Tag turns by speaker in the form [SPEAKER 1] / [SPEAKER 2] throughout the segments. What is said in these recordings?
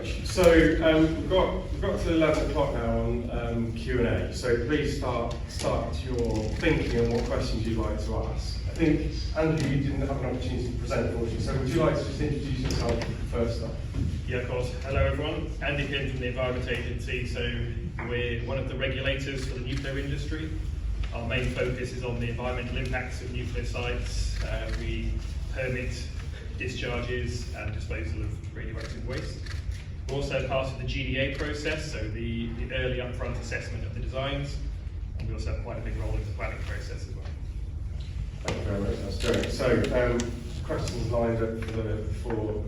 [SPEAKER 1] much. So we've got to 11 o'clock now on Q&A. So please start your thinking on what questions you'd like to ask. I think Andrew, you didn't have an opportunity to present, unfortunately. So would you like to just introduce yourself first off?
[SPEAKER 2] Yeah, of course. Hello everyone. Andy here from the Environment Agency. So we're one of the regulators for the nuclear industry. Our main focus is on the environmental impacts of nuclear sites. We permit discharges and disposal of radioactive waste. We're also part of the GDA process, so the early upfront assessment of the designs, and we also have quite a big role in the planning process as well.
[SPEAKER 1] Thank you very much, that's great. So questions lined up for the four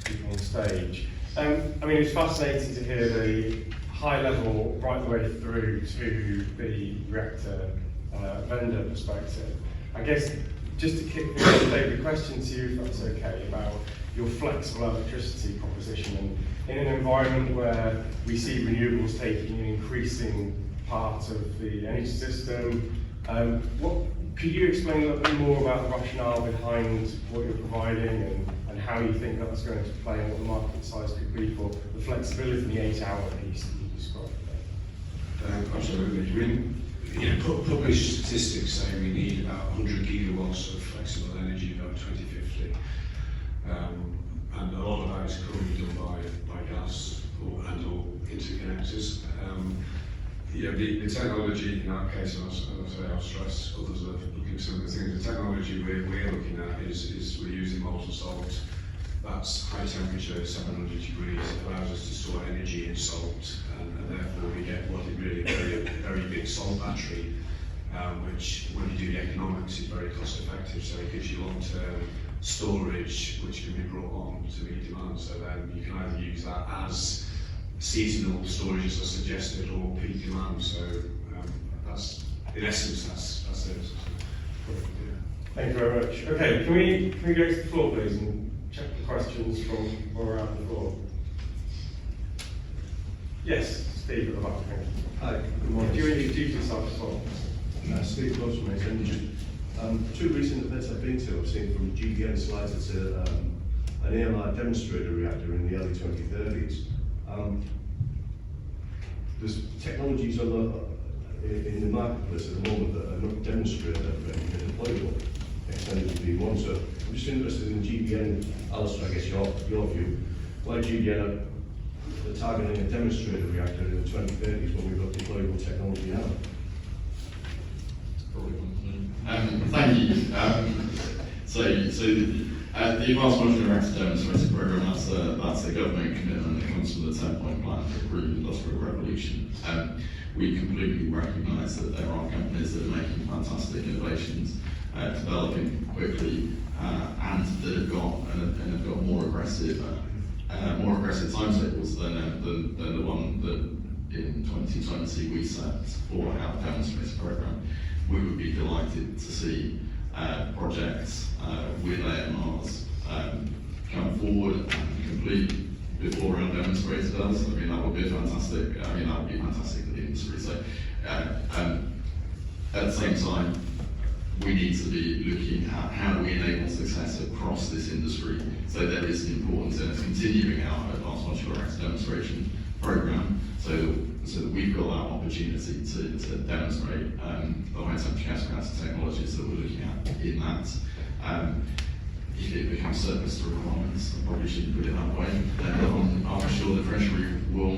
[SPEAKER 1] people on stage. I mean, it's fascinating to hear the high level right the way through to the reactor vendor perspective. I guess just to kick things off, David, a question to you, if that's okay, about your flexible electricity proposition. And in an environment where we see renewables taking an increasing part of the energy system, could you explain a little bit more about the rationale behind what you're providing and how you think that's going to play and what the market size could be for the flexibility in the 8-hour piece that you described there?
[SPEAKER 3] Absolutely. Published statistics say we need about 100 gigawatts of flexible energy by 2050, and a lot of that is currently done by gas or interconnectors. The technology in our case, and I'll stress others are looking at some of the things. The technology we're looking at is we're using molten salt. That's high temperature, 700 degrees. It allows us to store energy in salt, and therefore we get what is really a very big salt battery, which, when you do the economics, is very cost effective. So it gives you long-term storage, which can be brought on to meet demand. So then you can either use that as seasonal storage, as I suggested, or peak demand. So that's, in essence, that's it.
[SPEAKER 1] Thank you very much. Okay, can we go to the floor, please, and check the questions from around the floor? Yes, Steve at the back.
[SPEAKER 4] Hi, good morning.
[SPEAKER 1] Do you introduce yourself as well?
[SPEAKER 4] Steve Close from Agency. Two recent events I've been to, I've seen from GDN slides, it's an AMR demonstrator reactor in the early 2030s. There's technologies in the marketplace at the moment that are not demonstrated ready and deployable, extended to B1. So I'm just interested in GDN, Alistair, I guess your view. Why GDN are targeting a demonstrator reactor in the 2030s when we've got deployable technology now?
[SPEAKER 5] Thank you. The Advanced Modular Reactor Demonstrator Programme, that's a government commitment that comes from the 10-point plan for a green industrial revolution. We completely recognise that there are companies that are making fantastic innovations, developing quickly, and that have got more aggressive timetables than the one that in 2020 we set for our demonstrator programme. We would be delighted to see projects with AMRs come forward and complete before our demonstrator does. I mean, that would be fantastic. That would be fantastic for the industry. So, at the same time, we need to be looking at how do we enable success across this industry. So there is an importance in us continuing our Advanced Modular Reactor Demonstration Programme, so that we've got that opportunity to demonstrate the high temperature gas reactor technologies that we're looking at in that. If it becomes surplus to requirements, I probably shouldn't put it that way, then I'm sure the Treasury will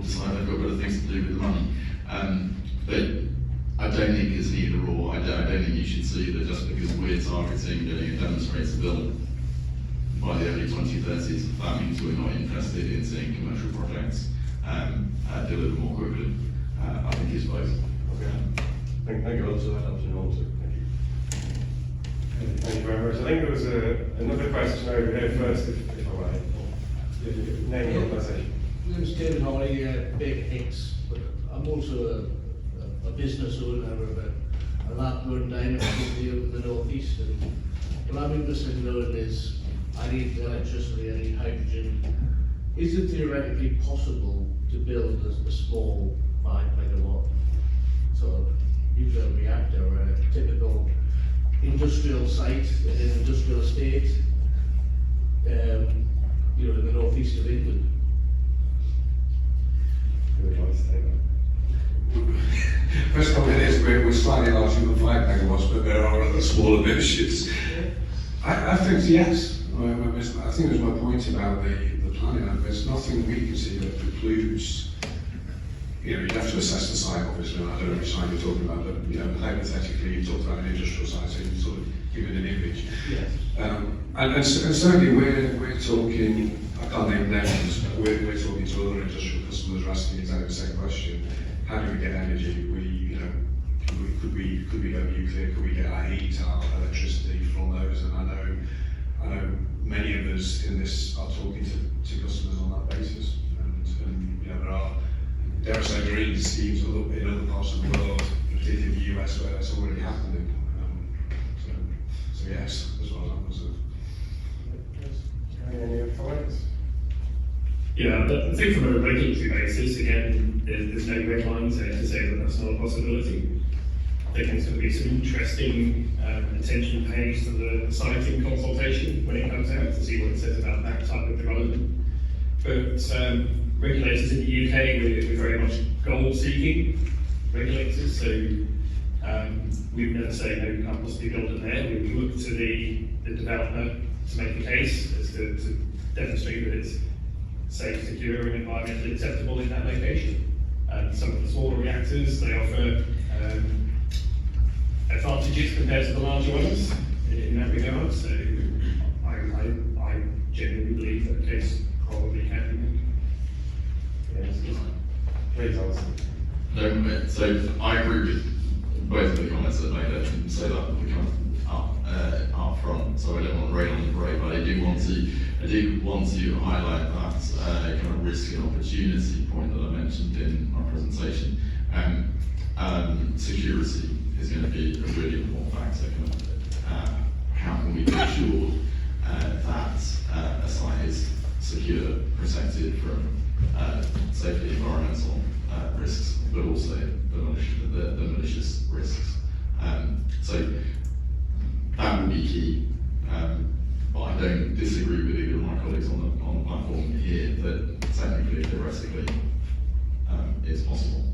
[SPEAKER 5] decide they've got better things to do with the money. But I don't think it's an either or. I don't think you should see that just because we're targeting getting a demonstrator built by the early 2030s, that means we're not interested in seeing commercial projects delivered more quickly. I think it's both.
[SPEAKER 4] Okay. Thank you. Also, that helps in all too.
[SPEAKER 1] Thank you very much. I think there was another question over here first, if I may. Name your organisation.
[SPEAKER 6] My name is David Hawley, Baker Hicks, but I'm also a business owner of a lab-grown diamond company up in the northeast. And what I'm interested in knowing is, I need electricity, I need hydrogen. Is it theoretically possible to build a small 5 megawatt sort of nuclear reactor or a typical industrial site in an industrial estate, in the northeast of England?
[SPEAKER 3] questions. I think yes. I think there's my point about the planning. There's nothing we can see that precludes. You know, you'd have to assess the site, obviously, and I don't know which site you're talking about, but you know, hypothetically, you talked about an industrial site, so you sort of give it an image.
[SPEAKER 6] Yes.
[SPEAKER 3] And certainly we're talking, I can't name names, but we're talking to other industrial customers who are asking exactly the same question. How do we get energy? Could we go nuclear? Could we get our heat, our electricity from those? And I know many of us in this are talking to customers on that basis. And you know, there are, dare I say, green schemes in other parts of the world, particularly in the US, where that's already happening. So yes, as well as I'm concerned.
[SPEAKER 1] Any other comments?
[SPEAKER 2] Yeah, I think from a regulatory basis, again, there's no red lines there to say that that's not a possibility. I think there's going to be some interesting attention paid to the siting consultation when it comes out to see what it says about that type of development. But regulators in the UK, we're very much goal-seeking regulators, so we would never say no, you can't possibly build it there. We would look to the developer to make a case as to demonstrate that it's safe, secure, and environmentally acceptable in that location. Some of the smaller reactors, they offer advantages compared to the larger ones in that regard. So I genuinely believe that the case probably can be made.
[SPEAKER 1] Yes. Please answer.
[SPEAKER 5] No, so I agree with both of the comments that made it, and so that we come up front. So I don't want to rain on the parade, but I do want to highlight that kind of risk and opportunity point that I mentioned in my presentation. Security is going to be a really important factor. How can we make sure that a site is secure, protected from safety, environmental risks, but also the malicious risks. So that will be key. But I don't disagree with either of my colleagues on the platform here that technically, theoretically, it's possible.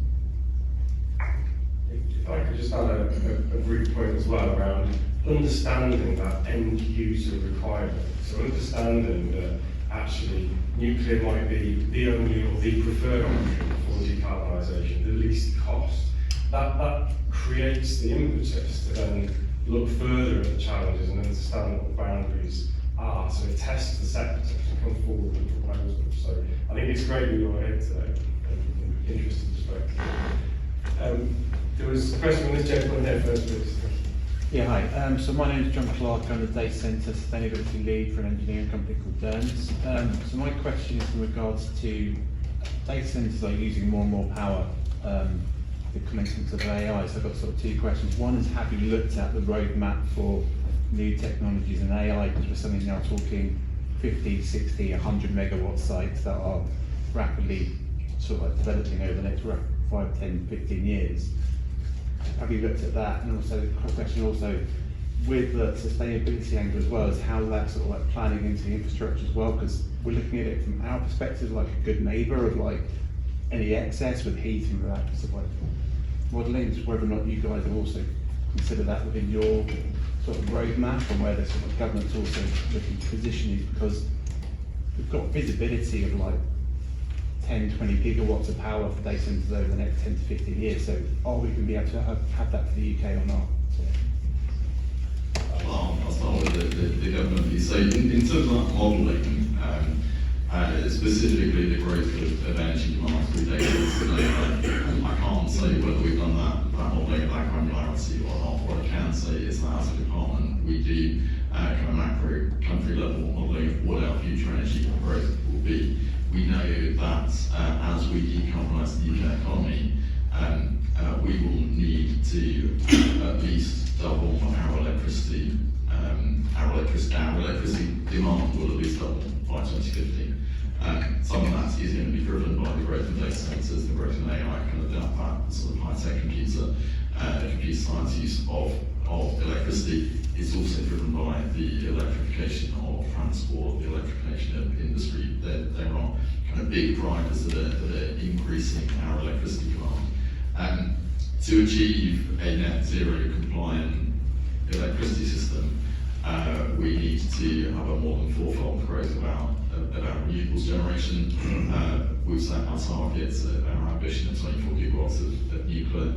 [SPEAKER 1] If I could just add a brief point as well around understanding that end user requirement. So understanding that actually nuclear might be the only or the preferred option for decarbonisation, the least cost. That creates the impetus to then look further at the challenges and understand what the boundaries are. So it tests the sector to come forward with proposals. So I think it's great that you're here today. Interesting perspective. There was a question from this gentleman here first, please.
[SPEAKER 7] Yeah, hi. So my name is John Clark. I'm the Data Centre Sustainability Lead for an engineering company called DESNZ. So my question is in regards to data centres are using more and more power, the commencement of AI. So I've got sort of two questions. One is, have you looked at the roadmap for new technologies in AI? Because we're suddenly now talking 50, 60, 100 megawatt sites that are rapidly sort of like developing over the next 5, 10, 15 years. Have you looked at that? And also, the question also, with the sustainability angle as well, is how that sort of like planning into the infrastructure as well, because we're looking at it from our perspective like a good neighbour of like any excess with heat and that sort of like modelling, is whether or not you guys have also considered that within your sort of roadmap and where the sort of government's also looking to position these, because we've got visibility of like 10, 20 gigawatts of power for data centres over the next 10 to 15 years. So are we going to be able to have that for the UK or not?
[SPEAKER 5] Well, I'll start with the government piece. So in terms of that modelling, specifically the growth of energy demand through data centres, I can't say whether we've done that modelling at that granularity or not. What I can say is that as a department, we do kind of macro country level modelling of what our future energy growth will be. We know that as we decarbonise the UK economy, we will need to at least double our electricity demand will at least double by 2050. Some of that is going to be driven by the growth of data centres, the growth in AI, kind of that sort of high-tech computer science use of electricity. It's also driven by the electrification of transport, the electrification of industry. There are kind of big drivers that are increasing our electricity demand. To achieve a net zero compliant electricity system, we need to have a more than fourfold growth about renewables generation. We've set our targets, our ambition of 24 gigawatts of nuclear.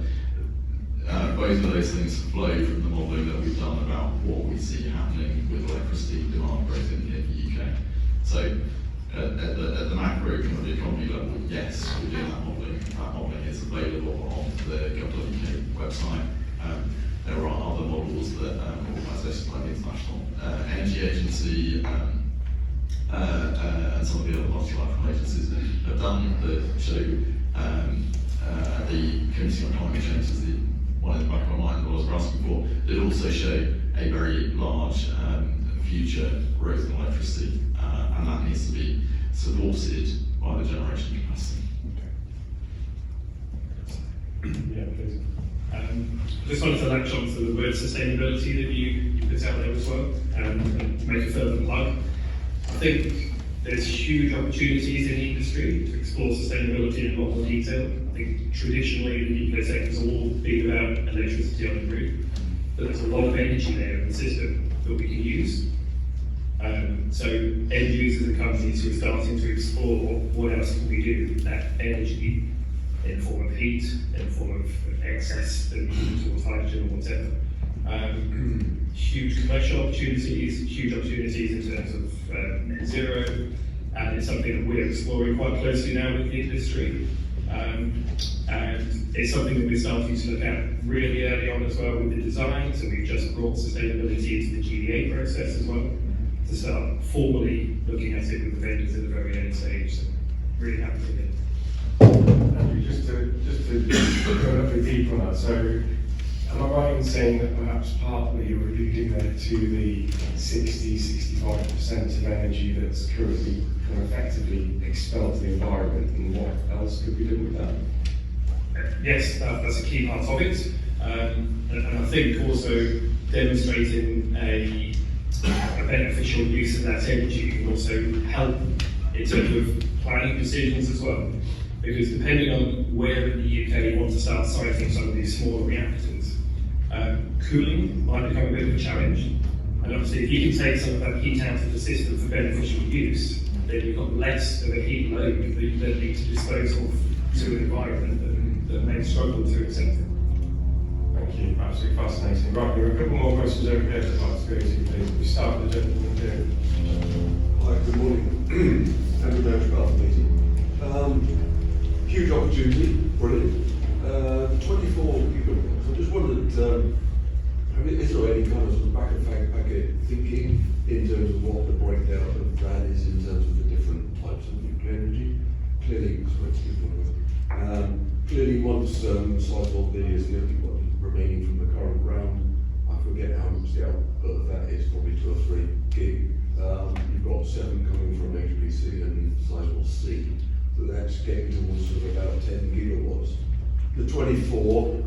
[SPEAKER 5] Both of those things flow from the modelling that we've done about what we see happening with electricity demand growth in the UK. So at the macro economy level, yes, we're doing that modelling. That modelling is available on the Government UK website. There are other models that organisations like the International Energy Agency and some of the other multilateral agencies have done that show the Committee on Climate Change is the one in the back of my mind that I was asking for. It also show a very large future growth in electricity, and that needs to be supported by the generation capacity.
[SPEAKER 1] Yeah, please.
[SPEAKER 2] Just wanted to latch on to the word sustainability that you put out there as well, and make a further plug. I think there's huge opportunities in the industry to explore sustainability in a lot more detail. I think traditionally the nuclear sector has all been about electricity on the grid, but there's a lot of energy there in the system that we can use. So end users and companies who are starting to explore what else can we do with that energy in the form of heat, in the form of excess that we use towards hydrogen or whatever. Huge commercial opportunities, huge opportunities in terms of net zero, and it's something that we're exploring quite closely now with the industry. And it's something that we're starting to look at really early on as well with the design, so we've just brought sustainability into the GDA process as well, to start formally looking at it with the vendors at the very early stage. So really happy with it.
[SPEAKER 1] Andrew, just to go a little bit deeper on that, so am I right in saying that perhaps partly you're alluding there to the 60-65% of energy that's currently kind of effectively expelled to the environment, and what else could we do with that?
[SPEAKER 2] Yes, that's a key part of it, and I think also demonstrating a beneficial use of that energy can also help in terms of planning decisions as well. Because depending on where in the UK you want to start siting some of these smaller reactors, cooling might become a bit of a challenge. And obviously if you can take some of that heat out of the system for beneficial use, then you've got less of a heat load that you then need to dispose of to an environment that may struggle to accept it.
[SPEAKER 1] Thank you, absolutely fascinating. Right, there are a couple more questions over here that I'd like to go to, please. We start with the gentleman here.
[SPEAKER 8] Hi, good morning. Andrew Downs, Bath meeting. Huge opportunity, brilliant. 24 gigawatts. I just wondered, is there any kind of back of packet thinking in terms of what the breakdown of that is in terms of the different types of nuclear energy? Clearly, once Sizewell B is the only one remaining from the current round, I forget how much the output of that is, probably 2 or 3 gig. You've got 7 coming from HPC and Sizewell C. So that's getting towards sort of about 10 gigawatts. The 24,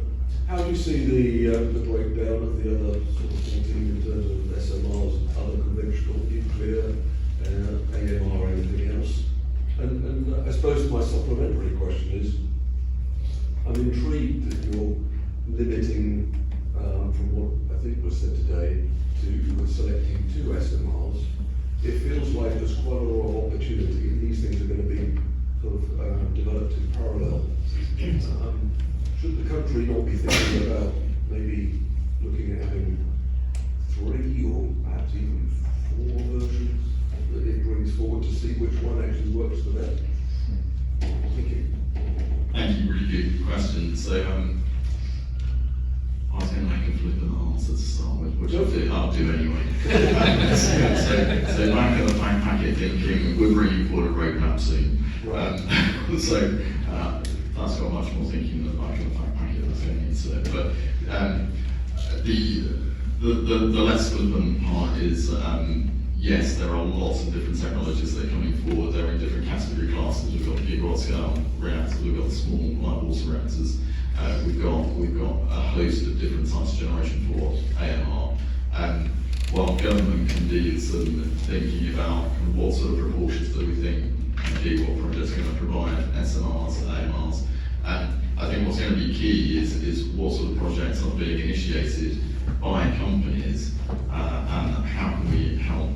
[SPEAKER 8] how do you see the breakdown of the other sort of 14 in terms of SMRs, other conventional nuclear, AMR, anything else? And I suppose my supplementary question is, I'm intrigued that you're limiting, from what I think was said today, to selecting 2 SMRs. It feels like there's quite a lot of opportunity, and these things are going to be sort of developed in parallel. Should the country not be thinking about maybe looking at having 3 or perhaps even 4 versions that it brings forward to see which one actually works the best? Thank you.
[SPEAKER 5] Thank you, really good question. So I was going to make a flippant answer to start with, which I'll do anyway. so back at the fact packet thinking, we're bringing forward a roadmap soon.
[SPEAKER 8] Right.
[SPEAKER 5] So that's got much more thinking than the back of the fact packet that's going into it. But the less flippant part is, yes, there are lots of different technologies that are coming forward. They're in different category classes. We've got gigawatt scale reactors, we've got small light water reactors. We've got a host of different types of generation for AMR. While government can do some thinking about what sort of proportions do we think gigawatt projects are going to provide SMRs and AMRs. I think what's going to be key is what sort of projects are being initiated by companies, and how can we help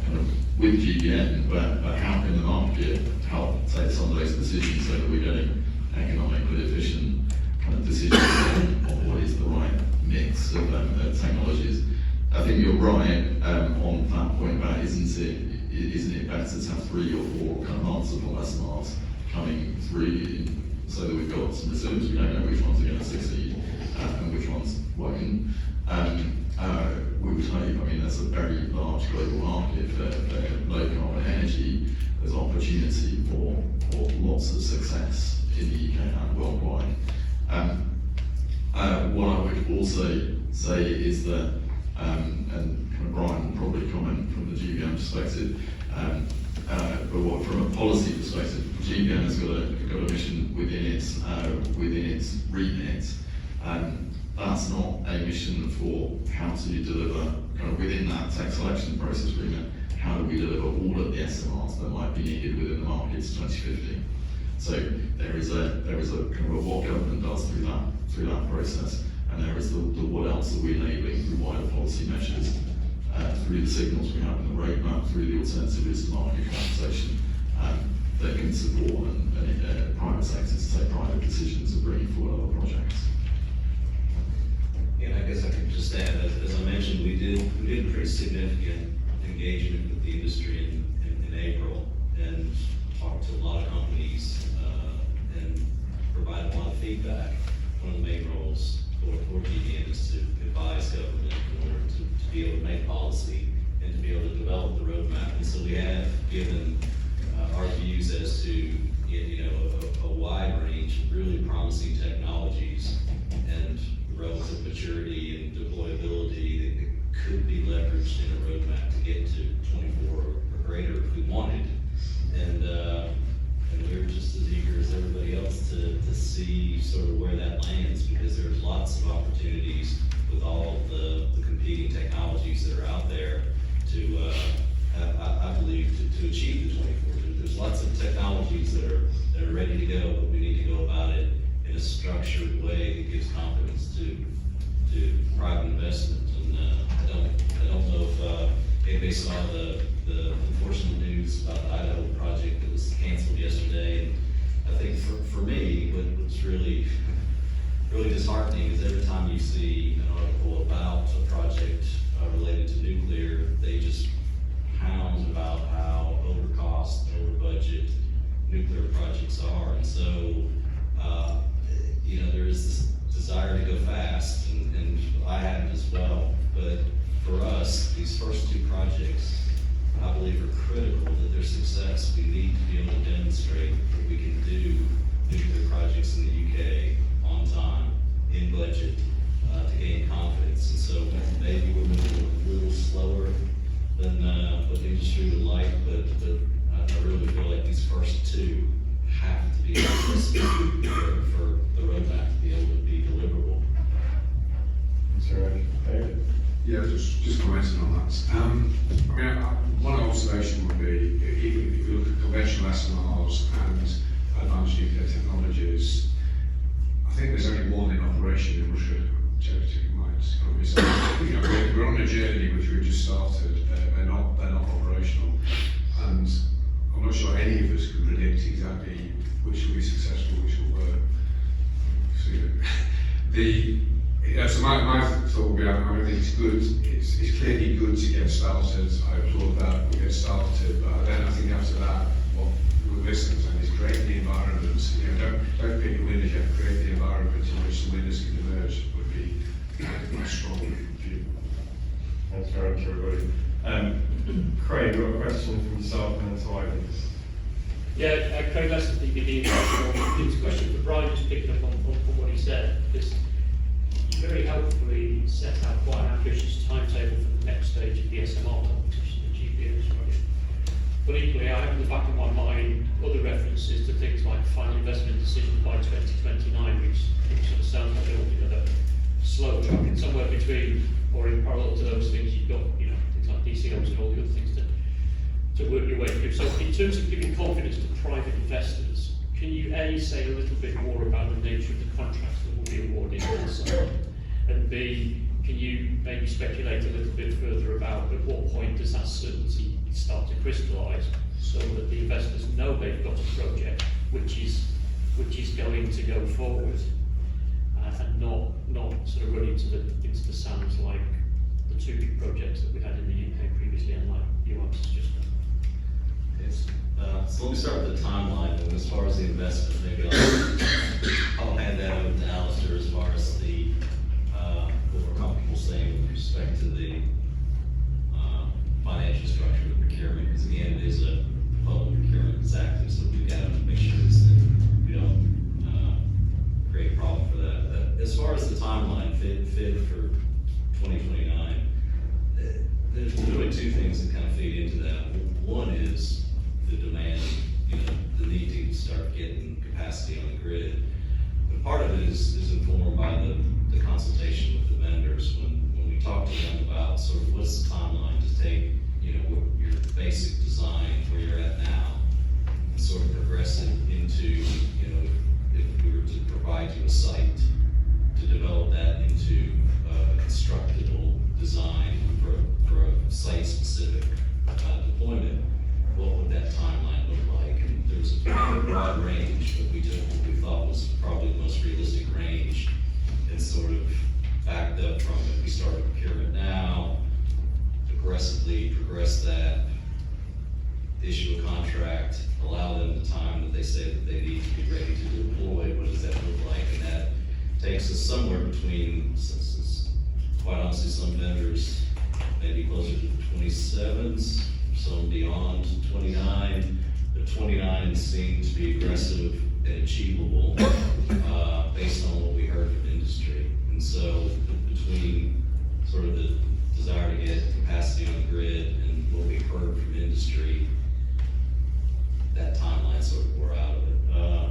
[SPEAKER 5] kind of with GBN, but how can the market help take some of those decisions so that we're getting economically efficient kind of decisions on what is the right mix of technologies. I think you're right on that point about isn't it better to have 3 or 4 kind of multiple SMRs coming through so that we've got some reserves, we don't know which ones are going to succeed and which ones won't. We would hope, I mean, there's a very large global market for low carbon energy. There's opportunity for lots of success in the UK and worldwide. What I would also say is that, and kind of Brian will probably comment from the GBN perspective, but from a policy perspective, GBN has got a mission within its remit. That's not a mission for how to deliver kind of within that tech selection process remit. How do we deliver all of the SMRs that might be needed within the markets 2050? So there is a kind of a what government does through that process, and there is the what else are we enabling through wider policy measures, through the signals we have in the roadmap, through the alternative risk to market conversation that can support and private sectors to take private decisions of bringing forward other projects.
[SPEAKER 9] Yeah, I guess I could just add, as I mentioned, we did a pretty significant engagement with the industry in April, and talked to a lot of companies and provided a lot of feedback. One of the main roles for GBN is to advise government in order to be able to make policy and to be able to develop the roadmap. And so we have given our views as to a wide range of really promising technologies and relative maturity and deployability that could be leveraged in a roadmap to get to 24 or greater if we wanted. And we're just as eager as everybody else to see sort of where that lands, because there's lots of opportunities with all the competing technologies that are out there to, I believe, to achieve the 24. There's lots of technologies that are ready to go, but we need to go about it in a structured way that gives confidence to private investment. And I don't know if anybody saw the unfortunate news about the Idaho project that was canceled yesterday. And I think for me, what's really disheartening is every time you see an article about a project related to nuclear, they just pound about how overcost, over budget nuclear projects are. And so, there is this desire to go fast, and I have it as well. But for us, these first 2 projects, I believe, are critical that their success. We need to be able to demonstrate that we can do nuclear projects in the UK on time, in budget, to gain confidence. And so maybe we're moving a little slower than what the industry would like, but I really feel like these first 2 have to be for the roadmap to be able to be deliverable.
[SPEAKER 1] David?
[SPEAKER 3] Yeah, just commenting on that. One observation would be, even if you look at conventional SMRs and advanced nuclear technologies, I think there's only one in operation in Russia. So, we're on a journey which we've just started. They're not operational, and I'm not sure any of us can predict exactly which will be successful, which will work. So my thought would be, I think it's good. It's clearly good to get started. I applaud that. We get started, but then I think after that, what we're listening to is create the environment. Don't pick the winners yet. Create the environment in which the winners can emerge. Would be my strong view.
[SPEAKER 1] Thanks very much, everybody. Craig, you've got a question from yourself and then to Ivan.
[SPEAKER 10] Yeah, Craig Lester, DPD. It's a question for Brian, just picking up on what he said, because you very helpfully set out quite an ambitious timetable for the next stage of the SMR competition, the GBN project. But equally, I have in the back of my mind other references to things like final investment decision by 2029, which sort of sounds like they're slow tracking, somewhere between or in parallel to those things you've got, things like DCOs and all the other things to work your way through. So in terms of giving confidence to private investors, can you A, say a little bit more about the nature of the contracts that will be awarded, and B, can you maybe speculate a little bit further about at what point does that certainty start to crystallise, so that the investors know they've got a project which is going to go forward, and not sort of run into the sands like the two big projects that we had in the UK previously, and like you answered just now.
[SPEAKER 9] Yes. So let me start with the timeline, and as far as the investment, maybe I'll hand that over to Alistair as far as the, what we're comfortable saying with respect to the financial structure of the procurement, because again, it is a public procurement that's active, so we've got to make sure that we don't create a problem for that. As far as the timeline, fit for 2029, there's really two things that kind of feed into that. One is the demand, the need to start getting capacity on the grid. But part of it is informed by the consultation with the vendors. When we talk to them about sort of what's the timeline to take, what your basic design, where you're at now, and sort of progress it into, if we were to provide you a site, to develop that into a constructible design for a site-specific deployment, what would that timeline look like? And there was a kind of broad range, but we took what we thought was probably the most realistic range, and sort of backed up from if we start procurement now, aggressively progress that, issue a contract, allow them the time that they say that they need to be ready to deploy. What does that look like? And that takes us somewhere between, quite honestly, some vendors maybe closer to the 27s, some beyond 29. The 29 seemed to be aggressive and achievable based on what we heard from industry. And so between sort of the desire to get capacity on the grid and what we heard from industry, that timeline sort of wore out of it.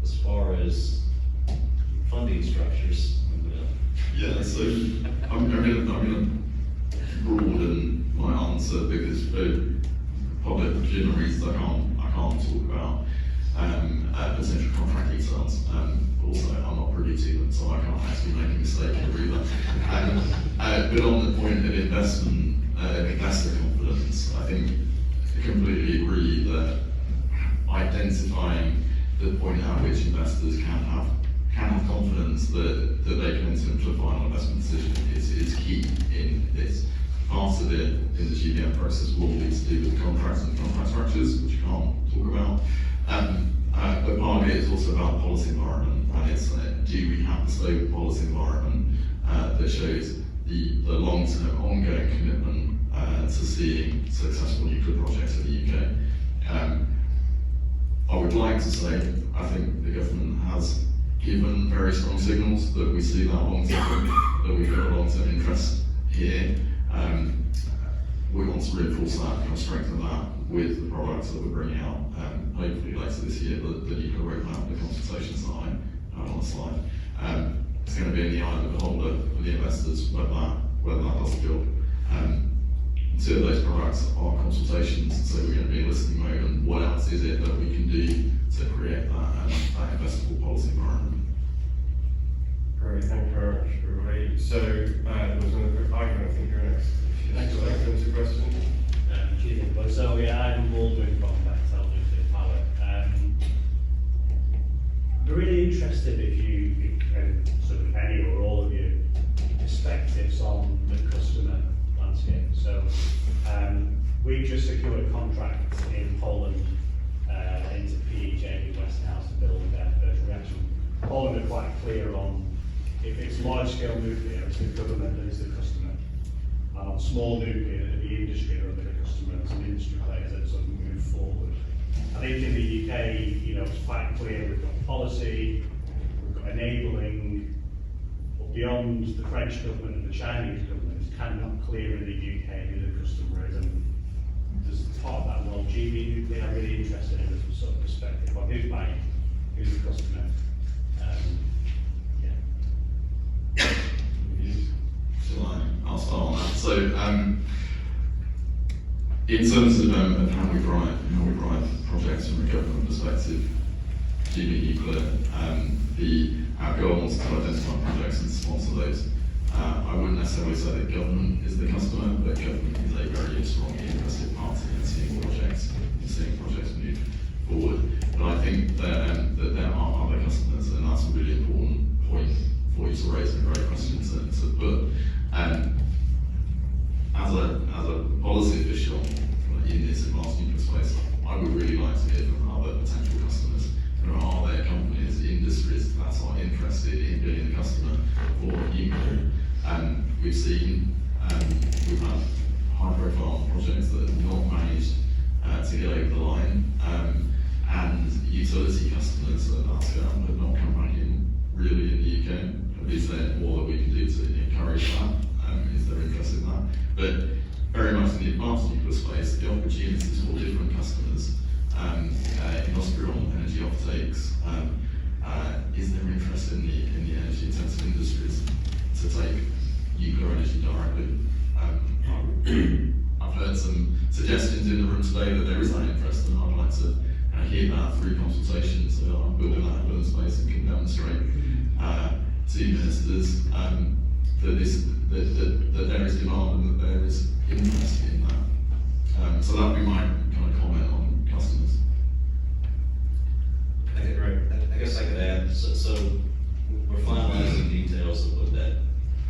[SPEAKER 9] As far as funding structures,
[SPEAKER 5] Yeah, so I'm gonna broaden my answer because for public legitimate reasons I can't talk about potential contract details. Also, I'm not privy to them, so I can't actually make a mistake here either. But on the point of investment, investor confidence, I think I completely agree that identifying the point at which investors can have confidence that they can enter into a final investment decision is key in this. Part of it in the GBM process will be to do with contracts and contract structures, which you can't talk about. But part of it is also about the policy environment, and it's do we have the stable policy environment that shows the long-term ongoing commitment to seeing successful nuclear projects in the UK. I would like to say, I think the government has given very strong signals that we see that long-term, that we've got a long-term interest here. We want to reinforce that, kind of strengthen that with the products that we're bringing out, hopefully later this year, the nuclear roadmap, the consultations that I on the slide. It's going to be in the eye of the beholder for the investors whether that does the job. Two of those products are consultations, so we're going to be in listening mode, and what else is it that we can do to create that investable policy environment?
[SPEAKER 1] Great, thank you very much, everybody. So, there was another quick argument, I think you're next.
[SPEAKER 11] Thanks,
[SPEAKER 1] Open to question.
[SPEAKER 11] So I'm Baldwin from Bechtel Nuclear Power. I'd be really interested if you sort of any or all of your perspectives on the customer landscape. So we've just secured a contract in Poland into PEJ in Westinghouse to build their first reaction. Poland are quite clear on if it's large scale nuclear, it's the government that is the customer. And on small nuclear, the industry are the customer, and some industry players that sort of move forward. I think in the UK, it's quite clear we've got policy, we've got enabling, but beyond the French government and the Chinese government, it's kind of not clear in the UK who the customer is. And there's part of that world, GB nuclear, I'm really interested in this sort of perspective on who's buying, who's the customer.
[SPEAKER 5] I'll start on that. So, in terms of how we drive projects from a government perspective, GB Nuclear, our goal is to identify projects and sponsor those. I wouldn't necessarily say that government is the customer, but government is a very strongly interested party in seeing projects move forward. But I think that there are other customers, and that's a really important point for you to raise and a great question to put. As a policy official in this advanced nuclear space, I would really like to hear from other potential customers. Are there companies, industries that are interested in being a customer for nuclear? We've had high-profile projects that have not managed to get over the line, and utility customers at that scale have not come back in really in the UK. Is there more that we can do to encourage that? Is there interest in that? But very much in the advanced nuclear space, the opportunities for different customers, industrial energy offtakes, is there interest in the energy intensive industries to take nuclear energy directly? I've heard some suggestions in the room today that there is that interest, and I'd like to hear that through consultations. So I'm building that evidence base and can demonstrate to ministers that there is demand and that there is interest in that. So that would be my kind of comment on customers.
[SPEAKER 9] I guess I could add, so we're finalizing details of what that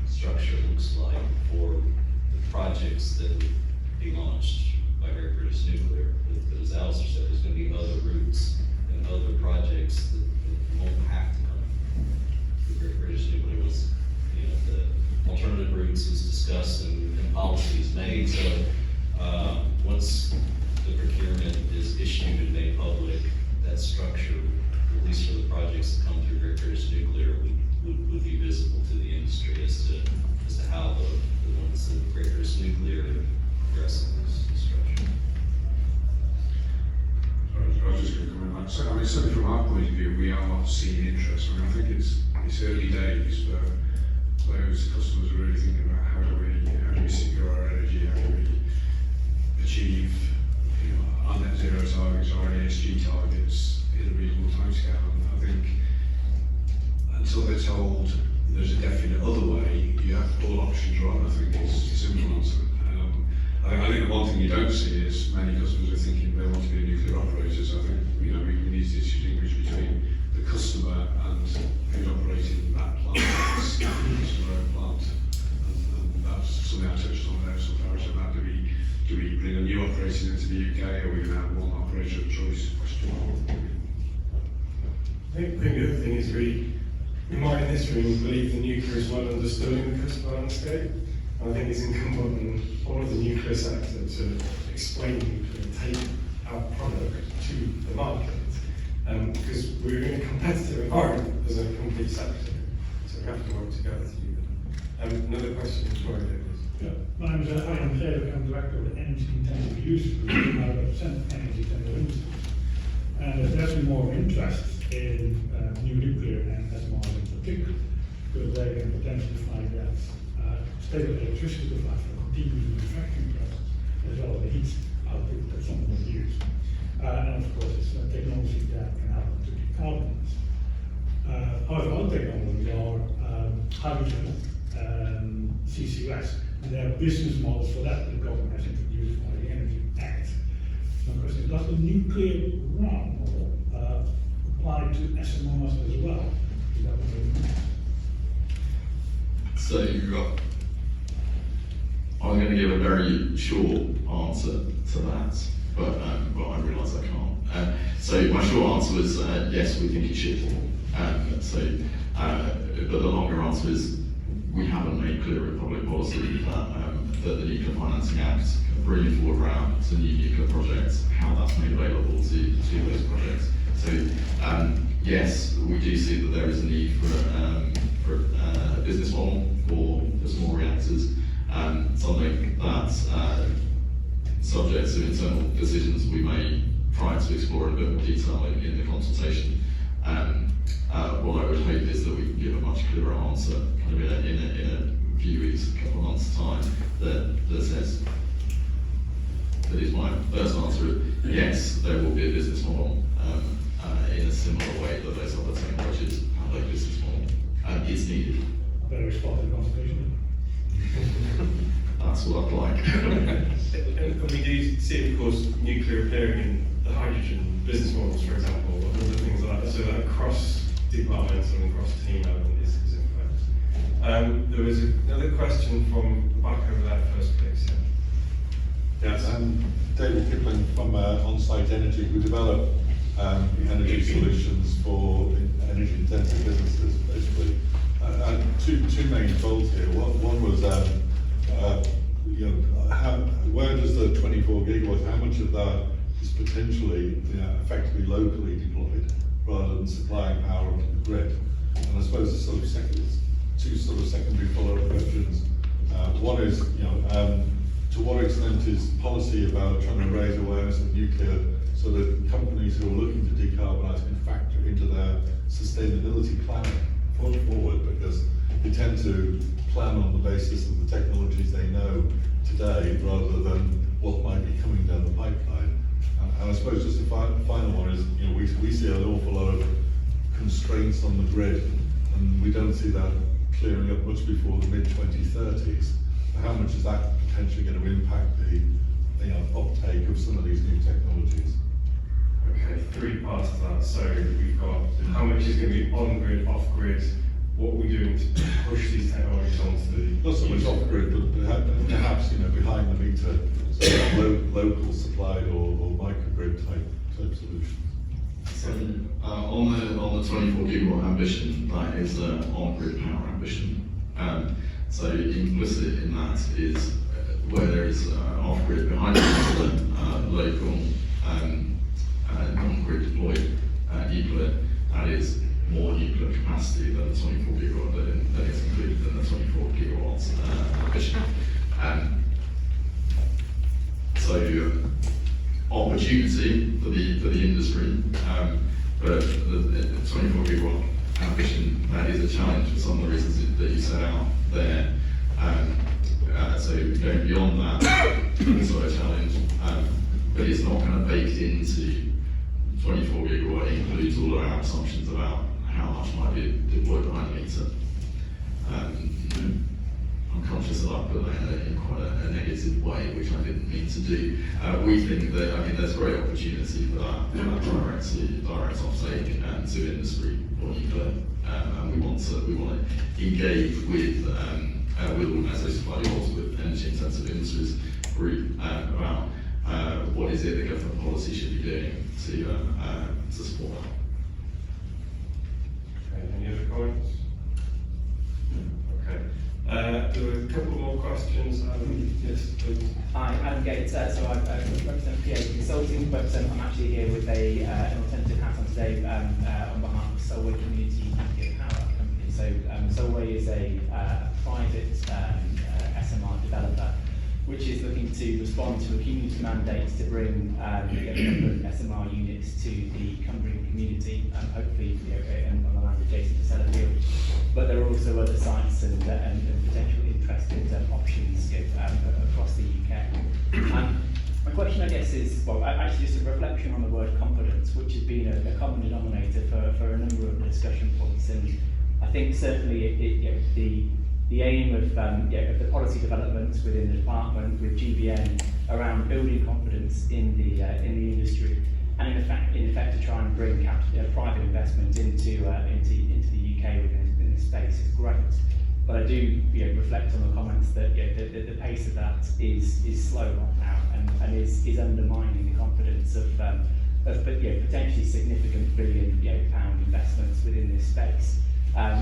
[SPEAKER 9] structure looks like for the projects that would be launched by Great British Nuclear. But as Alistair said, there's going to be other routes and other projects that won't have to come through Great British Nuclear. Was, the alternative routes is discussed and policies made. So once the procurement is issued and made public, that structure, at least for the projects that come through Great British Nuclear, would be visible to the industry as to how the ones that Great British Nuclear are addressing this structure.
[SPEAKER 3] I was just going to comment on that. So, I mean, certainly from our point of view, we are seeing interest. I mean, I think it's early days, but those customers are really thinking about how do we secure our energy, how do we achieve our net zero targets, our ESG targets in a reasonable timescale. And I think until they're told there's a definite other way, you have all options right. I think it's a simple answer. I think the one thing you don't see is many customers are thinking they want to be nuclear operators. I think we need to distinguish between the customer and who's operating that plant, it's their own plant, and that's something I touched on there. So Paris about do we bring a new operator into the UK, or are we going to have one operator of choice?
[SPEAKER 1] I think the other thing is we might in this room believe the nuclear is well understood in the customer landscape. And I think it's incumbent on all of the nuclear sector to explain nuclear and take our product to the market. Because we're in a competitive environment as a complete sector, so we have to work together to do that. Another question is Roy, please.
[SPEAKER 12] Yeah, my name is Alan Taylor, I'm director of the Energy Intensive Use Group, and I represent energy intensive industries. And there's been more interest in new nuclear and SMRs in particular, because they can potentially find that stable electricity supply for continuous manufacturing process, as well as the heat output that someone will use. And of course, it's technology that can help them to decarbonize. However, other technologies are hydrogen and CCUS, and there are business models for that the government has introduced via the Energy Act. So my question is, does the nuclear run model apply to SMRs as well? Is that what they mean?
[SPEAKER 5] So I'm going to give a very short answer to that, but I realise I can't. So my short answer was yes, we think it should. But the longer answer is we haven't made clear in public policy that the Nuclear Financing Act bringing forward round to new nuclear projects, how that's made available to those projects. So yes, we do see that there is a need for a business model for small reactors. Something that's subject to internal decisions we may try to explore in a bit more detail in the consultation. What I would hope is that we can give a much clearer answer kind of in a few weeks, a couple of months' time, that says, that is my first answer, yes, there will be a business model in a similar way that those other technologies have a business model. It's needed.
[SPEAKER 12] better spotted conservation.
[SPEAKER 5] That's what I'd like.
[SPEAKER 1] And we do see, of course, nuclear appearing in the hydrogen business models, for example, and other things like that. So that cross-departmental and cross-team element is in place. There was another question from the back over there first, please.
[SPEAKER 13] Yes, David Kipling from On-Site Energy. We develop energy solutions for energy-intensive businesses, basically. Two main goals here. One was, where does the 24 gigawatts? How much of that is potentially, effectively locally deployed, rather than supplying power onto the grid? And I suppose the sort of two sort of secondary follow-up questions. One is, to what extent is policy about trying to raise awareness of nuclear so that companies who are looking to decarbonise can factor into their sustainability planning forward, because they tend to plan on the basis of the technologies they know today rather than what might be coming down the pipeline. And I suppose just the final one is, we see an awful lot of constraints on the grid, and we don't see that clearing up much before the mid-2030s. How much is that potentially going to impact the uptake of some of these new technologies?
[SPEAKER 1] Okay, three parts to that. So we've got how much is going to be on-grid, off-grid, what are we doing to push these technologies onto the...
[SPEAKER 13] Not so much off-grid, but perhaps, behind the meter, so local supplied or microgrid type solutions.
[SPEAKER 5] So on the 24 gigawatt ambition, that is an on-grid power ambition. So implicit in that is where there is off-grid behind the local non-grid deployed nuclear, that is more nuclear capacity than the 24 gigawatt that is included in the 24 gigawatts ambition. So opportunity for the industry, but the 24 gigawatt ambition, that is a challenge for some of the reasons that you set out there. So going beyond that, also a challenge, but it's not kind of baked into 24 gigawatt includes all of our assumptions about how much might be deployed behind the meter. I'm conscious that I put that in quite a negative way, which I didn't mean to do. We think that, there's great opportunity for that direct offtake to industry for nuclear, and we want to engage with organisations like yours, with energy intensive industries group, about what is it that government policy should be doing to support that.
[SPEAKER 1] Okay, any other comments? Okay. There were a couple more questions. Yes, please.
[SPEAKER 14] Hi, I'm Gates. So I represent PA Consulting, but I'm actually here with an alternative hat on today on behalf of Solway Community Nuclear Power Company. So Solway is a private SMR developer, which is looking to respond to a community mandate to bring a number of SMR units to the Cumbrian community, hopefully on the land adjacent to Sellafield. But there are also other sites and potential interested options across the UK. My question, I guess, is, actually just a reflection on the word confidence, which has been a common denominator for a number of discussion points. And I think certainly the aim of the policy development within the department with GBN around building confidence in the industry, and in effect to try and bring private investment into the UK within this space is great. But I do reflect on the comments that the pace of that is slow right now and is undermining the confidence of potentially significant £billion pound investments within this space.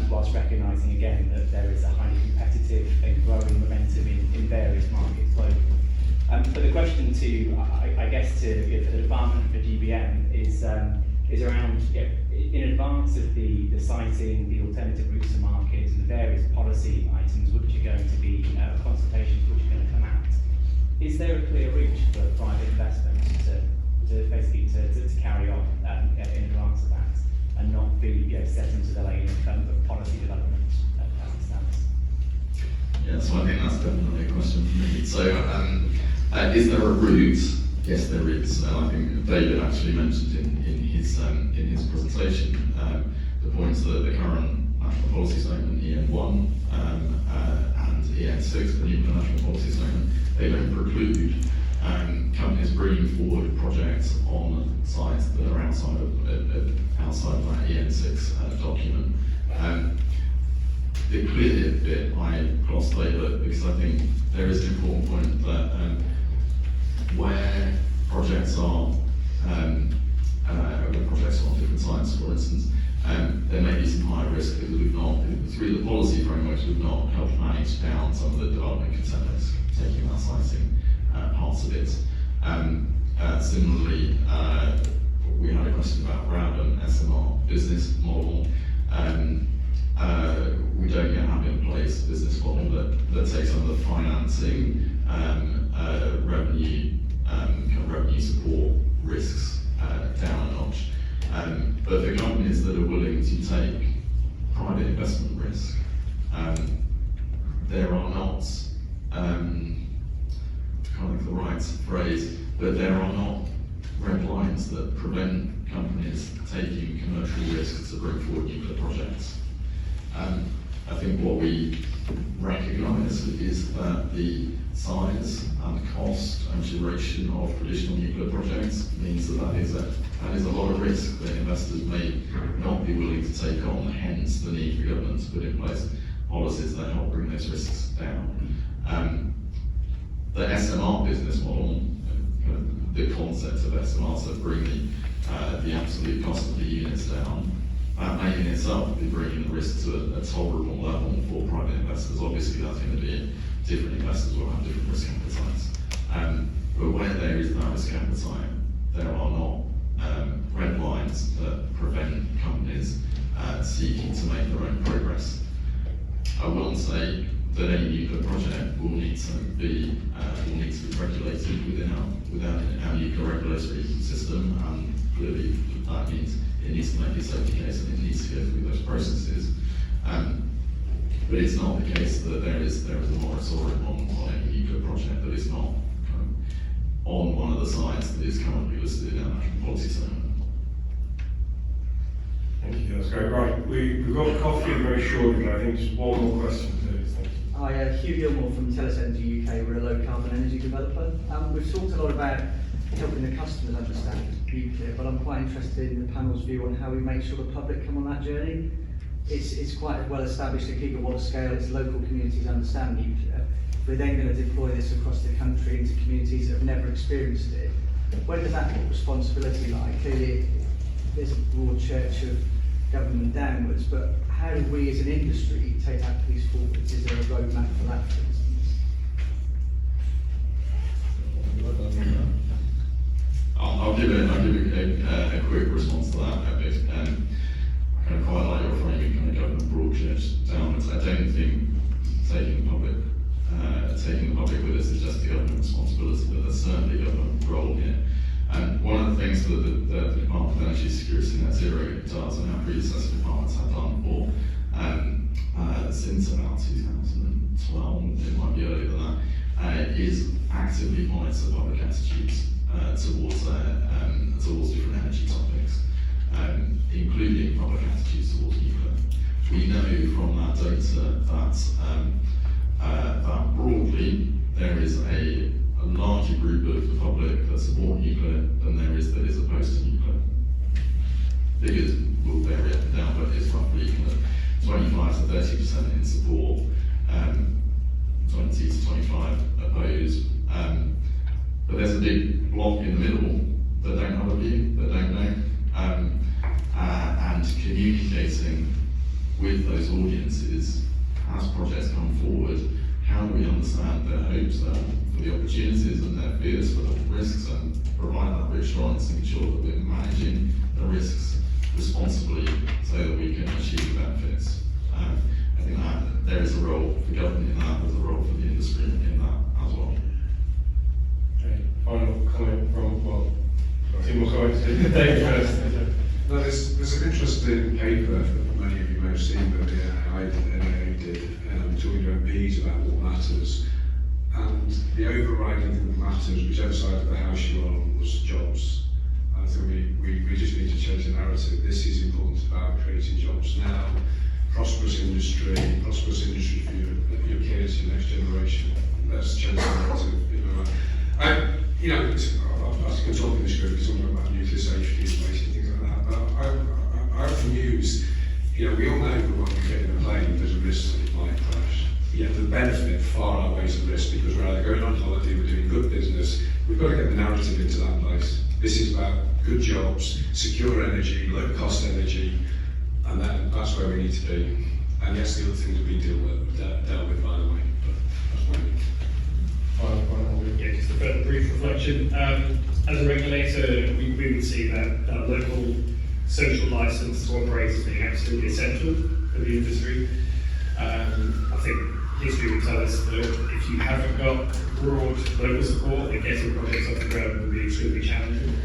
[SPEAKER 14] Whilst recognising again that there is a highly competitive and growing momentum in various markets globally. But the question I guess to the department for GBM is around in advance of the siting, the alternative routes to market, and the various policy items which are going to be consultations which are going to come out. Is there a clear route for private investment to basically to carry on in advance of that? And not be set into the lane of policy development as it stands?
[SPEAKER 5] Yeah, so I think that's definitely a question for me. So, is there a route? Yes, there is. I think David actually mentioned in his presentation the points that the current National Policy Statement, EN1, and EN6, the Nuclear National Policy Statement, they don't preclude companies bringing forward projects on sites that are outside of that EN6 document. The clear bit I glossed over because I think there is an important point that where projects are on different sites, for instance, there may be some higher risk because we've not, through the policy frameworks, we've not helped manage down some of the development consent risk, taking that siting parts of it. Similarly, we had a question about Rowden SMR business model. We don't yet have in place a business model that takes some of the financing, revenue support risks down a notch. But for companies that are willing to take private investment risk, there are not, I can't think of the right phrase, but there are not red lines that prevent companies taking commercial risks to bring forward nuclear projects. I think what we recognise is that the size and cost and duration of traditional nuclear projects means that is a lot of risk that investors may not be willing to take on, hence the need for government to put in place policies that help bring those risks down. The SMR business model, the concept of SMR, so bringing the absolute cost of the units down, that may in itself be bringing the risk to a tolerable level for private investors. Obviously that's going to be, different investors will have different risk appetites. But where there is that risk appetite, there are not red lines that prevent companies seeking to make their own progress. I will say that any nuclear project will need to be regulated within our nuclear regulatory system, and clearly that means it needs to make a safety case and it needs to go through those processes. But it's not the case that there is a moratorium on any nuclear project that is not on one of the sites that is currently listed in our national policy statement.
[SPEAKER 1] Thank you, that's great. Right, we've got coffee very shortly, but I think just one more question, please. Thank you.
[SPEAKER 15] Hi, Hugh Gilmore from DESNZ UK. We're a low carbon energy developer. We've talked a lot about helping the customers understand nuclear, but I'm quite interested in the panel's view on how we make sure the public come on that journey. It's quite well established at gigawatt scale, it's local communities understand nuclear. We're then going to deploy this across the country into communities that have never experienced it. Where does that responsibility lie? Clearly, there's a broad church of government downwards, but how do we as an industry take that piece forward? Is there a roadmap for that, for instance?
[SPEAKER 5] I'll give a quick response to that. I kind of quite like your framing, kind of government broad church downwards. I don't think taking the public with us is just the government responsibility, but there's certainly a government role here. And one of the things that the Department of Energy Security Net Zero does, and our predecessor departments have done for since about 2012, it might be earlier than that, is actively monitor public attitudes towards different energy topics, including public attitudes towards nuclear. We know from that data that broadly there is a larger group of the public that support nuclear than there is that is opposed to nuclear. Figures will vary up and down, but it's roughly kind of 25 to 30% in support, 20 to 25 opposed. But there's a big block in the middle that don't have a view, that don't know, and communicating with those audiences as projects come forward. How do we understand their hopes for the opportunities and their fears for the risks, and provide that reassurance and ensure that we're managing the risks responsibly so that we can achieve the benefits. I think that there is a role for government in that, there's a role for the industry in that as well.
[SPEAKER 1] Okay, final comment from, well, two more comments. Dave first.
[SPEAKER 3] No, there's an interesting paper that many of you may have seen that the NIA did, talking to MPs about what matters. And the overriding thing that matters, whichever side of the house you're on, was jobs. I think we just need to change the narrative. This is important about creating jobs now prosperous industry for your kids, your next generation. Let's change the narrative. You know, I can talk in this group because I'm talking about nuclear safety and waste and things like that. But I often use, you know, we all know that when we get in a plane, there's a risk that it might crash. Yet the benefit far outweighs the risk because we're either going on holiday, we're doing good business. We've got to get the narrative into that place. This is about good jobs, secure energy, low cost energy, and that's where we need to be. And yes, the other things will be dealt with by the way. But that's my opinion.
[SPEAKER 2] Yeah, just a further brief reflection. As a regulator, we would see that local social license to operate as being absolutely essential for the industry. I think history would tell us that if you haven't got broad local support, then getting projects off the ground will be extremely challenging.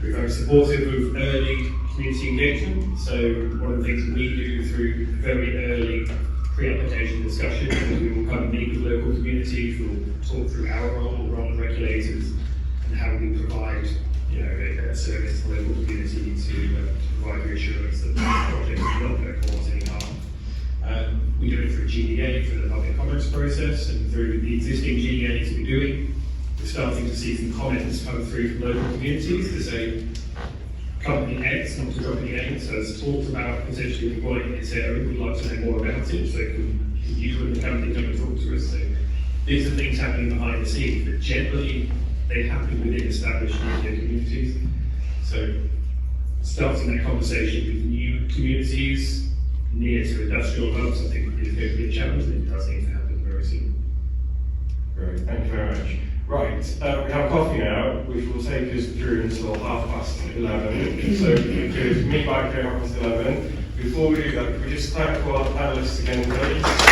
[SPEAKER 2] We're very supportive of early community engagement, so one of the things that we do through very early pre-application discussion is we will come and meet with local communities, we'll talk through our role as regulators and how we provide, you know, a service to the local community to provide reassurance that the project is not going to cause any harm. We do it through GDA, through the public comments process, and through the existing GDAs we're doing. We're starting to see some comments come through from local communities to say, Company X, not to drop any names, has talked about potentially deploying in this area, we'd like to know more about it, so can you and the company come and talk to us. So these are things happening behind the scenes, but generally they happen within established nuclear communities. So starting that conversation with new communities near to industrial hubs, I think is going to be a challenge, and it does need to happen very soon.
[SPEAKER 1] Great, thank you very much. Right, we have coffee now, which will take us through until 11:30. So we could meet back here at 11:30. Before we do that, could we just thank all our panellists again, please?